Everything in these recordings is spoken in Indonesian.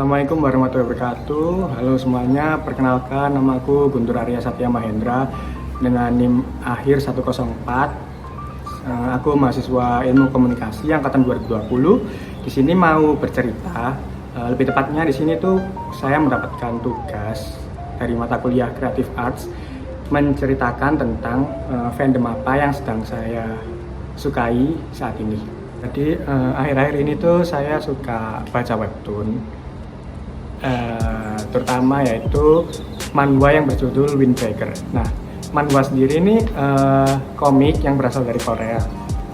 Assalamualaikum warahmatullahi wabarakatuh. Halo semuanya, perkenalkan namaku Guntur Arya Satya Mahendra dengan NIM akhir 104. Aku mahasiswa Ilmu Komunikasi angkatan 2020. Di sini mau bercerita, lebih tepatnya di sini tuh saya mendapatkan tugas dari mata kuliah Creative Arts menceritakan tentang fandom apa yang sedang saya sukai saat ini. Jadi akhir-akhir ini tuh saya suka baca webtoon, terutama yaitu manhwa yang berjudul Windbreaker. Nah, manhwa sendiri ini komik yang berasal dari Korea.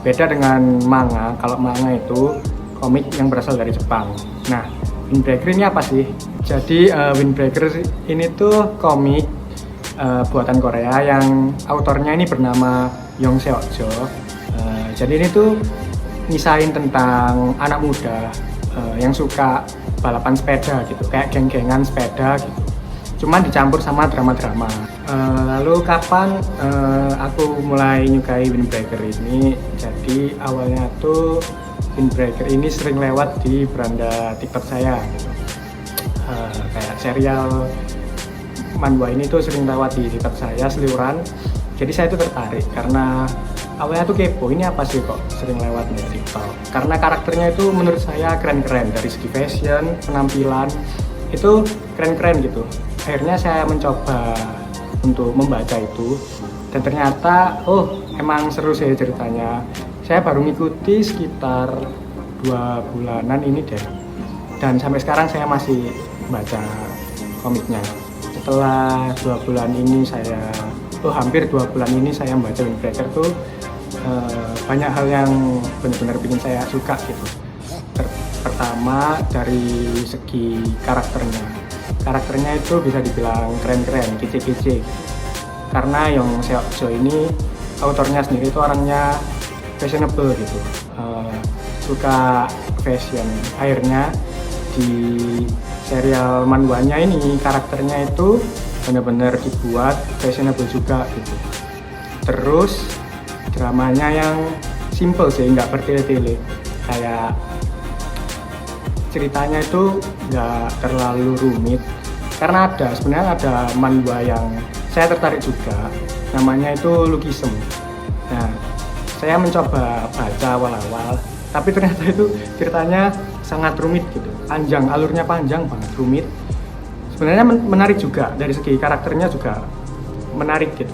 Beda dengan manga, kalau manga itu komik yang berasal dari Jepang. Nah, Windbreaker ini apa sih? Jadi Windbreaker ini tuh komik buatan Korea yang autornya ini bernama Yong Seok-jo. Jadi ini tuh ngisahin tentang anak muda yang suka balapan sepeda gitu, kayak geng-gengan sepeda gitu. Cuman dicampur sama drama-drama. Lalu kapan aku mulai nyukai Windbreaker ini? Jadi awalnya tuh Windbreaker ini sering lewat di beranda TikTok saya gitu. Kayak serial manhwa ini tuh sering lewat di TikTok saya seliuran. Jadi saya tuh tertarik karena awalnya tuh kepo, ini apa sih kok sering lewat di TikTok. Karena karakternya itu menurut saya keren-keren, dari segi fashion, penampilan itu keren-keren gitu. Akhirnya saya mencoba untuk membaca itu dan ternyata emang seru sih ceritanya. Saya baru mengikuti sekitar 2 bulanan ini deh, dan sampai sekarang saya masih baca komiknya. Setelah 2 bulan ini hampir 2 bulan ini saya membaca Windbreaker tuh banyak hal yang benar-benar bikin saya suka gitu. Pertama dari segi karakternya itu bisa dibilang keren-keren, kece-kece. Karena Yong Seok-jo ini autornya sendiri itu orangnya fashionable gitu, suka fashion. Akhirnya di serial manhwanya ini karakternya itu benar-benar dibuat fashionable juga gitu. Terus dramanya yang simple sih, nggak bertele-tele, kayak ceritanya itu nggak terlalu rumit. Karena sebenarnya ada manhwa yang saya tertarik juga, namanya itu Lookism. Nah, saya mencoba baca awal-awal, tapi ternyata itu ceritanya sangat rumit gitu, alurnya panjang banget, rumit. Sebenarnya menarik juga, dari segi karakternya juga menarik gitu.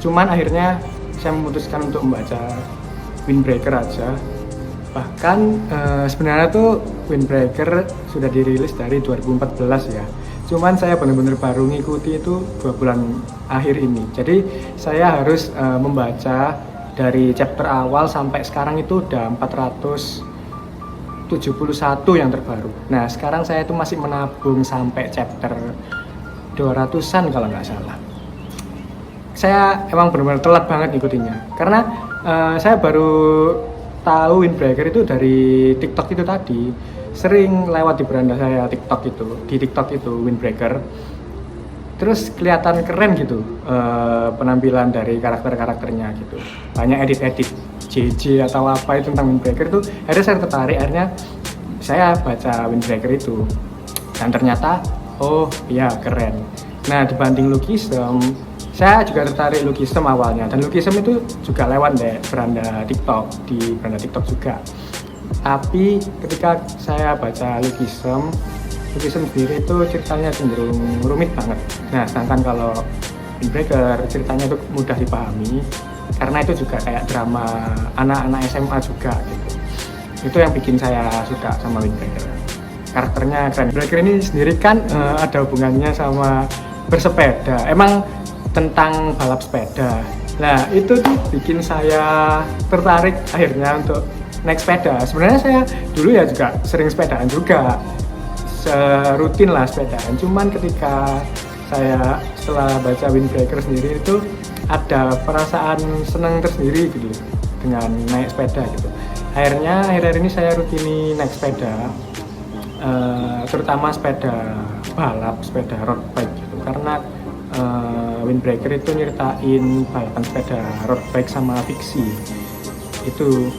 Cuman akhirnya saya memutuskan untuk membaca Windbreaker aja. Bahkan sebenarnya tuh Windbreaker sudah dirilis dari 2014 ya. Cuman saya benar-benar baru ngikuti itu 2 bulan akhir ini. Jadi saya harus membaca dari chapter awal sampai sekarang itu udah 471 yang terbaru. Nah, sekarang saya tuh masih menabung sampai chapter 200-an kalau nggak salah. Saya emang benar-benar telat banget ngikutinnya, karena saya baru tahu Windbreaker itu dari TikTok itu tadi. Sering lewat di beranda saya di TikTok itu Windbreaker. Terus kelihatan keren gitu penampilan dari karakternya gitu. Banyak edit-edit JJ atau apa itu tentang Windbreaker itu. Akhirnya saya tertarik, akhirnya saya baca Windbreaker itu. Dan ternyata iya keren. Nah, dibanding Lookism, saya juga tertarik Lookism awalnya, dan Lookism itu juga lewat deh beranda TikTok juga. Tapi ketika saya baca Lookism sendiri itu ceritanya cenderung rumit banget. Nah, sedangkan kalau Windbreaker ceritanya itu mudah dipahami, karena itu juga kayak drama anak-anak SMA juga gitu. Itu yang bikin saya suka sama Windbreaker. Karakternya keren. Windbreaker ini sendiri kan ada hubungannya sama bersepeda. Emang tentang balap sepeda. Nah, itu tuh bikin saya tertarik akhirnya untuk naik sepeda. Sebenarnya saya dulu ya juga sering sepedaan juga, rutin lah sepedaan. Cuman ketika saya setelah baca Windbreaker sendiri itu ada perasaan senang tersendiri gitu dengan naik sepeda gitu. Akhirnya akhir-akhir ini saya rutini naik sepeda, terutama sepeda balap, sepeda road bike gitu. Karena Windbreaker itu nyeritain balapan sepeda road bike sama fiksi itu.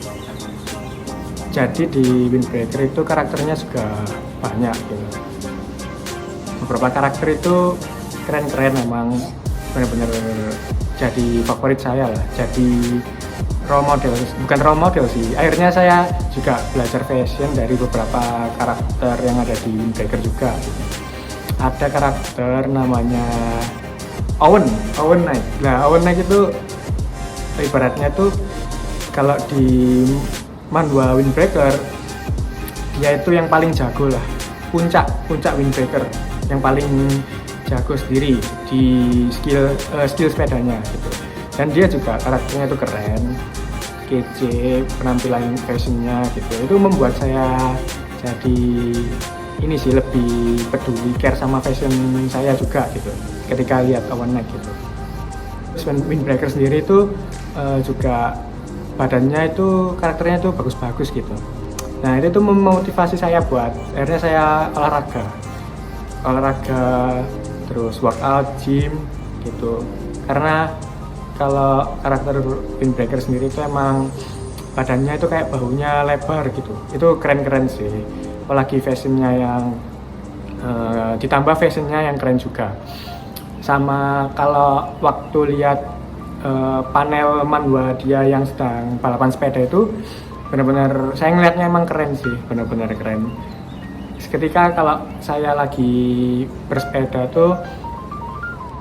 Jadi di Windbreaker itu karakternya juga banyak gitu. beberapa karakter itu keren-keren, memang benar-benar jadi favorit saya lah, jadi role model, bukan role model sih. Akhirnya saya juga belajar fashion dari beberapa karakter yang ada di Windbreaker juga. Ada karakter namanya Owen Knight. Nah, Owen Knight itu ibaratnya tuh kalau di manhwa Windbreaker dia itu yang paling jago lah, puncak Windbreaker, yang paling jago sendiri di skill sepedanya gitu. Dan dia juga karakternya itu keren, kece, penampilan fashionnya gitu. Itu membuat saya jadi ini sih, lebih peduli, care sama fashion saya juga gitu ketika lihat Owen Knight gitu. Terus Windbreaker sendiri itu juga badannya itu, karakternya itu bagus-bagus gitu. Nah, itu tuh memotivasi saya buat akhirnya saya olahraga terus workout, gym gitu. Karena kalau karakter Windbreaker sendiri itu emang badannya itu kayak bahunya lebar gitu. Itu keren-keren sih. Apalagi fashionnya yang ditambah fashionnya yang keren juga. Sama kalau waktu lihat panel manhwa dia yang sedang balapan sepeda itu, benar-benar saya ngelihatnya emang keren sih, benar-benar keren. Ketika kalau saya lagi bersepeda tuh,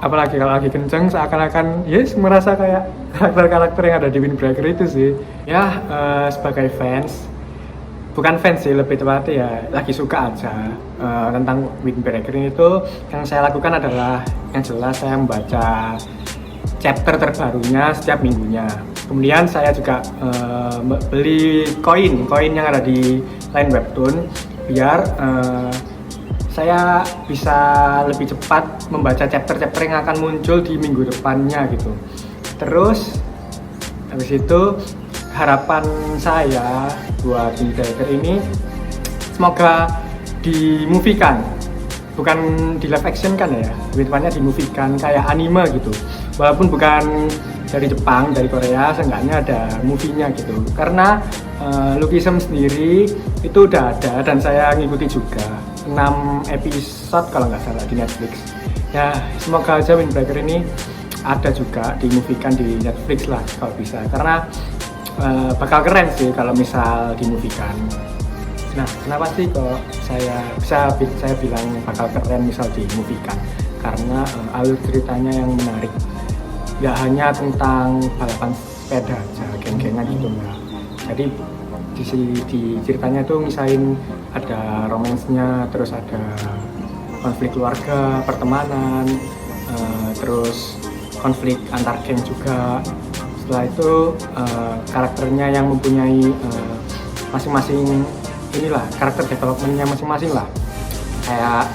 apalagi kalau lagi kenceng, seakan-akan merasa kayak karakter-karakter yang ada di Windbreaker itu sih. Ya, sebagai fans, bukan fans sih, lebih tepatnya ya lagi suka aja tentang Windbreaker ini tuh. Yang saya lakukan adalah yang jelas saya membaca chapter terbarunya setiap minggunya. Kemudian saya juga beli koin yang ada di line webtoon biar saya bisa lebih cepat membaca chapter-chapter yang akan muncul di minggu depannya gitu. Terus habis itu harapan saya buat Windbreaker ini semoga dimoviekan, bukan di live action kan ya, depannya dimoviekan kayak anime gitu. Walaupun bukan dari Jepang, dari Korea, seenggaknya ada movie-nya gitu. Karena Lookism sendiri itu udah ada dan saya ngikuti juga 6 episode kalau nggak salah di Netflix. Ya, semoga aja Windbreaker ini ada juga dimoviekan di Netflix lah kalau bisa. Karena bakal keren sih kalau misal dimoviekan. Nah, kenapa sih kok saya bilang bakal keren misal dimoviekan? Karena alur ceritanya yang menarik. Nggak hanya tentang balapan sepeda aja, geng-gengan gitu enggak. Jadi di ceritanya tuh misalnya ada romansnya, terus ada konflik keluarga, pertemanan, terus konflik antar geng juga. Setelah itu karakternya yang mempunyai masing-masing inilah, karakter developmentnya masing-masing lah, kayak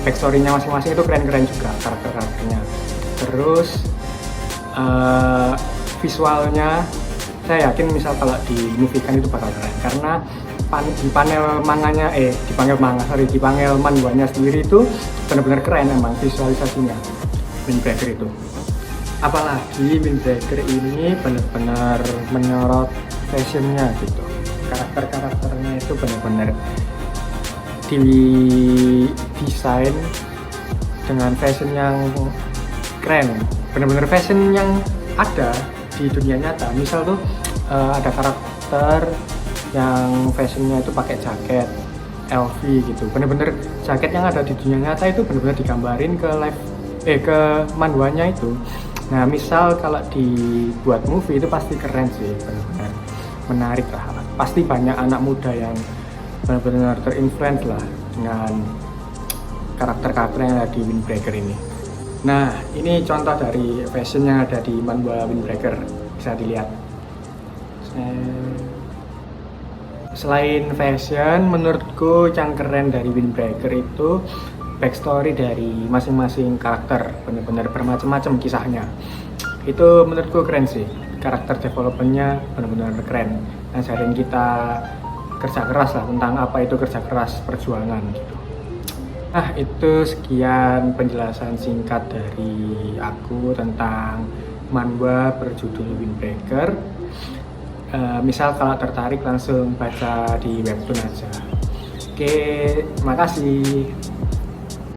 backstory-nya masing-masing itu keren-keren juga karakternya. Terus visualnya saya yakin misal kalau dimoviekan itu bakal keren, karena di panel manhwanya sendiri itu benar-benar keren emang visualisasinya Windbreaker itu. Apalagi Windbreaker ini benar-benar menyorot fashionnya gitu. Karakternya itu benar-benar didesain dengan fashion yang keren, benar-benar fashion yang ada di dunia nyata. Misal tuh ada karakter yang fashionnya itu pakai jaket LV gitu, benar-benar jaket yang ada di dunia nyata itu benar-benar digambarin ke manhwanya itu. Nah, misal kalau dibuat movie itu pasti keren sih, benar-benar menarik lah. Pasti banyak anak muda yang benar-benar terinfluence lah dengan karakter-karakter yang ada di Windbreaker ini. Nah, ini contoh dari fashion yang ada di manhwa Windbreaker, bisa dilihat. Selain fashion, menurutku yang keren dari Windbreaker itu backstory dari masing-masing karakter, benar-benar bermacam-macam kisahnya. Itu menurutku keren sih, karakter developmentnya benar-benar keren. Ngajarin kita kerja keras lah, tentang apa itu kerja keras, perjuangan gitu. Nah, itu sekian penjelasan singkat dari aku tentang manhwa berjudul Windbreaker. Misal kalau tertarik langsung baca di webtoon aja. Oke, makasih.